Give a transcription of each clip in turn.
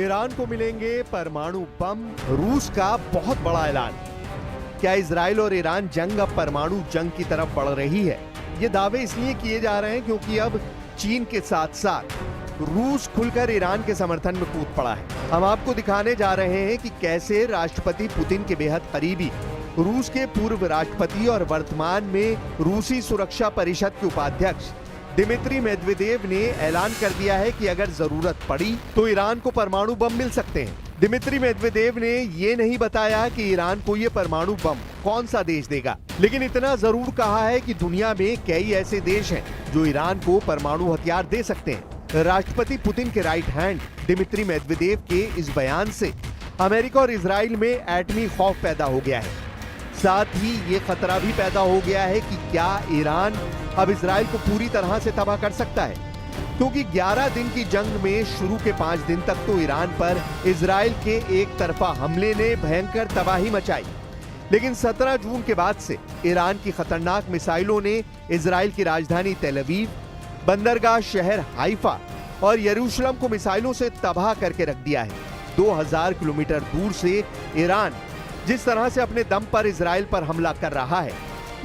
Iran को मिलेंगे परमाणु बम, रूस का बहुत बड़ा ऐलान। क्या इजराइल और ईरान जंग अब परमाणु जंग की तरफ बढ़ रही है? ये दावे इसलिए किए जा रहे हैं क्योंकि अब चीन के साथ साथ रूस खुलकर ईरान के समर्थन में कूद पड़ा है। हम आपको दिखाने जा रहे हैं कि कैसे राष्ट्रपति पुतिन के बेहद करीबी रूस के पूर्व राष्ट्रपति और वर्तमान में रूसी सुरक्षा परिषद के उपाध्यक्ष दिमित्री मेदवेदेव ने ऐलान कर दिया है कि अगर जरूरत पड़ी तो ईरान को परमाणु बम मिल सकते हैं। दिमित्री मेदवेदेव ने ये नहीं बताया कि ईरान को ये परमाणु बम कौन सा देश देगा, लेकिन इतना जरूर कहा है कि दुनिया में कई ऐसे देश हैं जो ईरान को परमाणु हथियार दे सकते हैं। राष्ट्रपति पुतिन के राइट हैंड दिमित्री मेदवेदेव के इस बयान से अमेरिका और इजराइल में एटमी खौफ पैदा हो गया है। साथ ही ये खतरा भी पैदा हो गया है कि क्या ईरान अब इजराइल को पूरी तरह से तबाह कर सकता है, क्योंकि 11 दिन की जंग में शुरू के 5 दिन तक तो ईरान पर इजराइल के एक तरफा हमले ने भयंकर तबाही मचाई, लेकिन 17 जून के बाद से ईरान की खतरनाक मिसाइलों ने इजराइल की राजधानी तेल अवीव, बंदरगाह शहर हाइफा और यरूशलेम को मिसाइलों से तबाह करके रख दिया है। 2000 किलोमीटर दूर से ईरान जिस तरह से अपने दम पर इजराइल पर हमला कर रहा है,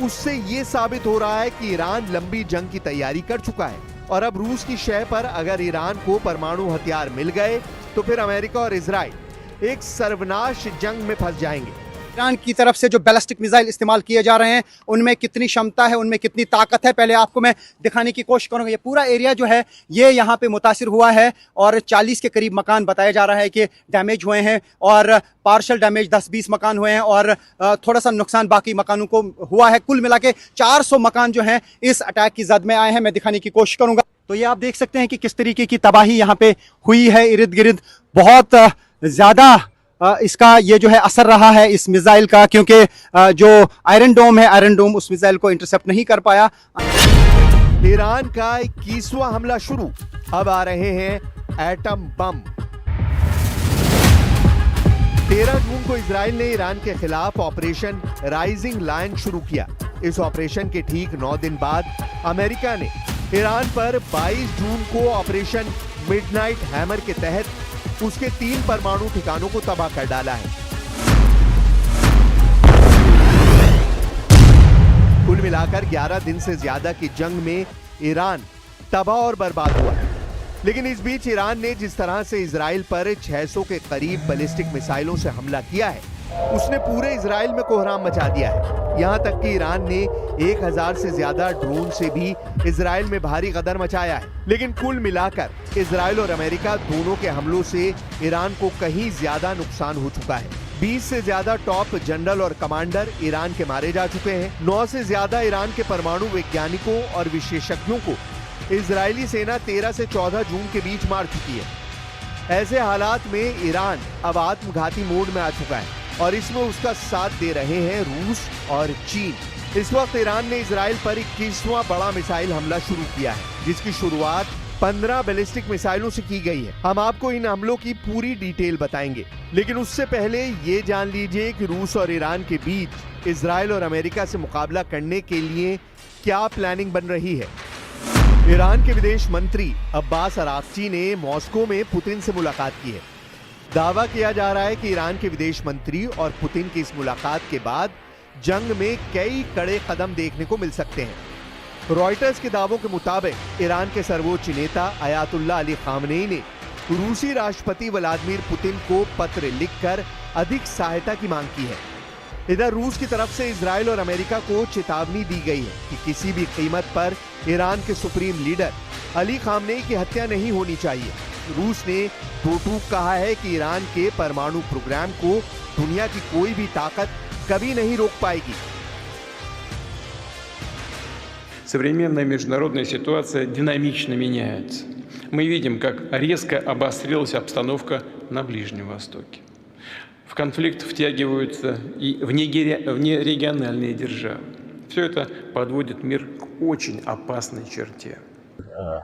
उससे ये साबित हो रहा है कि ईरान लंबी जंग की तैयारी कर चुका है और अब रूस की शह पर अगर ईरान को परमाणु हथियार मिल गए तो फिर अमेरिका और इजराइल एक सर्वनाश जंग में फंस जाएंगे। ईरान की तरफ से जो बैलिस्टिक मिसाइल इस्तेमाल किए जा रहे हैं उनमें कितनी क्षमता है, उनमें कितनी ताकत है, पहले आपको मैं दिखाने की कोशिश करूंगा। ये पूरा एरिया जो है ये यहाँ पे मुतासिर हुआ है और 40 के करीब मकान बताया जा रहा है कि डैमेज हुए हैं और पार्शल डैमेज 10-20 मकान हुए हैं और थोड़ा सा नुकसान बाकी मकानों को हुआ है। कुल मिला के 400 मकान जो हैं इस अटैक की जद में आए हैं। मैं दिखाने की कोशिश करूंगा। तो ये आप देख सकते हैं कि किस तरीके की तबाही यहाँ पे हुई है। इर्द गिर्द बहुत ज्यादा इसका ये जो है असर रहा है इस मिसाइल का, क्योंकि जो आयरन डोम है, आयरन डोम उस मिसाइल को इंटरसेप्ट नहीं कर पाया। ईरान का 21वां हमला शुरू, अब आ रहे हैं एटम बम। 13 जून को इजराइल ने ईरान के खिलाफ ऑपरेशन राइजिंग लायन शुरू किया। इस ऑपरेशन के ठीक 9 दिन बाद अमेरिका ने ईरान पर 22 जून को ऑपरेशन मिडनाइट हैमर के तहत उसके 3 परमाणु ठिकानों को तबाह कर डाला है। कुल मिलाकर 11 दिन से ज्यादा की जंग में ईरान तबाह और बर्बाद हुआ है। लेकिन इस बीच ईरान ने जिस तरह से इजराइल पर 600 के करीब बैलिस्टिक मिसाइलों से हमला किया है, उसने पूरे इजराइल में कोहराम मचा दिया है। यहां तक कि ईरान ने 1000 से ज्यादा ड्रोन से भी इजराइल में भारी गदर मचाया है। लेकिन कुल मिलाकर इजराइल और अमेरिका दोनों के हमलों से ईरान को कहीं ज्यादा नुकसान हो चुका है। 20 से ज्यादा टॉप जनरल और कमांडर ईरान के मारे जा चुके हैं। 9 से ज्यादा ईरान के परमाणु वैज्ञानिकों और विशेषज्ञों को इजरायली सेना 13 से 14 जून के बीच मार चुकी है। ऐसे हालात में ईरान अब आत्मघाती मोड में आ चुका है और इसमें उसका साथ दे रहे हैं रूस और चीन। इस वक्त ईरान ने इजराइल पर 21वां बड़ा मिसाइल हमला शुरू किया है, जिसकी शुरुआत 15 बैलिस्टिक मिसाइलों से की गई है। हम आपको इन हमलों की पूरी डिटेल बताएंगे, लेकिन उससे पहले ये जान लीजिए कि रूस और ईरान के बीच इजराइल और अमेरिका से मुकाबला करने के लिए क्या प्लानिंग बन रही है। ईरान के विदेश मंत्री अब्बास अराक्ची ने मॉस्को में पुतिन से मुलाकात की है। दावा किया जा रहा है कि ईरान के विदेश मंत्री और पुतिन की इस मुलाकात के बाद जंग में कई कड़े कदम देखने को मिल सकते हैं। रॉयटर्स के दावों के मुताबिक ईरान के सर्वोच्च नेता अयातुल्लाह अली खामनेई ने रूसी राष्ट्रपति व्लादिमीर पुतिन को पत्र लिखकर अधिक सहायता की मांग की है। इधर रूस की तरफ से इजराइल और अमेरिका को चेतावनी दी गई है कि किसी भी कीमत पर ईरान के सुप्रीम लीडर अली खामनेई की हत्या नहीं होनी चाहिए। रूस ने दो टूक कहा है कि ईरान के परमाणु प्रोग्राम को दुनिया की कोई भी ताकत कभी नहीं रोक पाएगी। Современная международная ситуация динамично меняется. Мы видим, как резко обострилась обстановка на Ближнем Востоке. В конфликт втягиваются и внерегиональные державы. Все это подводит мир к очень опасной черте.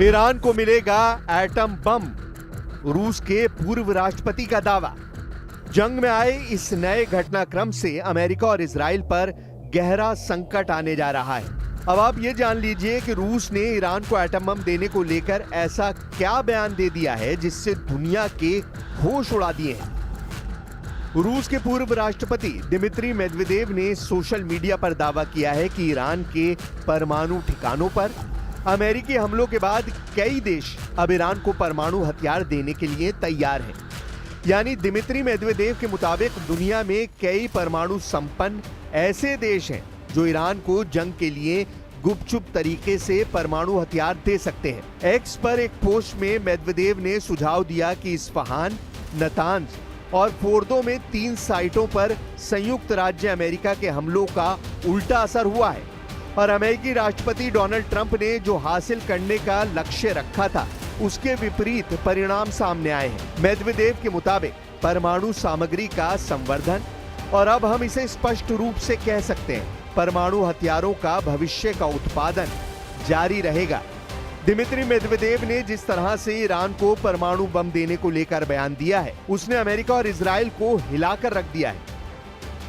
ईरान को मिलेगा एटम बम, रूस के पूर्व राष्ट्रपति का दावा। जंग में आए इस नए घटनाक्रम से अमेरिका और इजराइल पर गहरा संकट आने जा रहा है। अब आप ये जान लीजिए कि रूस ने ईरान को एटम बम देने को लेकर ऐसा क्या बयान दे दिया है जिससे दुनिया के होश उड़ा दिए हैं। रूस के पूर्व राष्ट्रपति दिमित्री मेदवेदेव ने सोशल मीडिया पर दावा किया है कि ईरान के परमाणु ठिकानों पर अमेरिकी हमलों के बाद कई देश अब ईरान को परमाणु हथियार देने के लिए तैयार हैं। यानी दिमित्री मेदवेदेव के मुताबिक दुनिया में कई परमाणु संपन्न ऐसे देश हैं जो ईरान को जंग के लिए गुपचुप तरीके से परमाणु हथियार दे सकते हैं। एक्स पर एक पोस्ट में मेदवेदेव ने सुझाव दिया कि इस्फहान, नतांज और फोर्दो में 3 साइटों पर संयुक्त राज्य अमेरिका के हमलों का उल्टा असर हुआ है और अमेरिकी राष्ट्रपति डोनाल्ड ट्रंप ने जो हासिल करने का लक्ष्य रखा था उसके विपरीत परिणाम सामने आए हैं। मेदवेदेव के मुताबिक परमाणु सामग्री का संवर्धन, और अब हम इसे स्पष्ट रूप से कह सकते हैं, परमाणु हथियारों का भविष्य का उत्पादन जारी रहेगा। दिमित्री मेदवेदेव ने जिस तरह से ईरान को परमाणु बम देने को लेकर बयान दिया है, उसने अमेरिका और इजराइल को हिलाकर रख दिया है।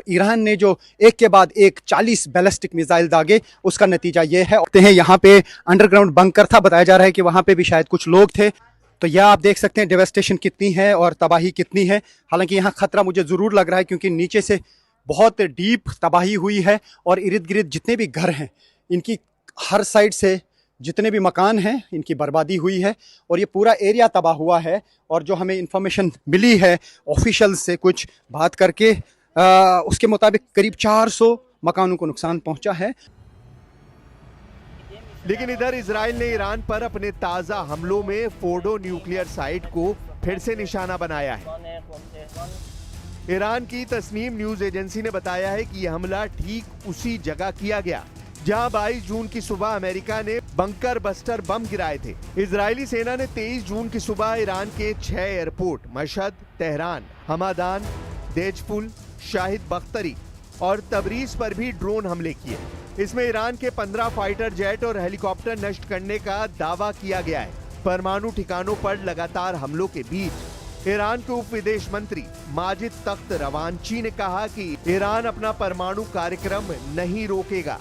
ईरान ने जो एक के बाद एक 40 बैलिस्टिक मिसाइल दागे, उसका नतीजा ये है। यहाँ पे अंडरग्राउंड बंकर था, बताया जा रहा है कि वहां पे भी शायद कुछ लोग थे। तो यह आप देख सकते हैं डेवेस्टेशन कितनी है और तबाही कितनी है। हालांकि यहाँ खतरा मुझे जरूर लग रहा है क्योंकि नीचे से बहुत डीप तबाही हुई है और इर्द गिर्द जितने भी घर हैं इनकी हर साइड से जितने भी मकान हैं इनकी बर्बादी हुई है और ये पूरा एरिया तबाह हुआ है। और जो हमें इंफॉर्मेशन मिली है ऑफिशियल से कुछ बात करके, उसके मुताबिक करीब 400 मकानों को नुकसान पहुंचा है। लेकिन इधर इजराइल ने ईरान पर अपने ताजा हमलों में फोर्डो न्यूक्लियर साइट को फिर से निशाना बनाया है। ईरान की तस्नीम न्यूज एजेंसी ने बताया है कि यह हमला ठीक उसी जगह किया गया जहां 22 जून की सुबह अमेरिका ने बंकर बस्टर बम गिराए थे। इजरायली सेना ने 23 जून की सुबह ईरान के 6 airport Mashhad, Tehran, Hamdan, देजफुल, Shahid बख्तरी और तबरीज पर भी ड्रोन हमले किए। इसमें ईरान के 15 फाइटर जेट और हेलीकॉप्टर नष्ट करने का दावा किया गया है। परमाणु ठिकानों पर लगातार हमलों के बीच ईरान के उप विदेश मंत्री माजिद तख्त रवांची ने कहा कि ईरान अपना परमाणु कार्यक्रम नहीं रोकेगा।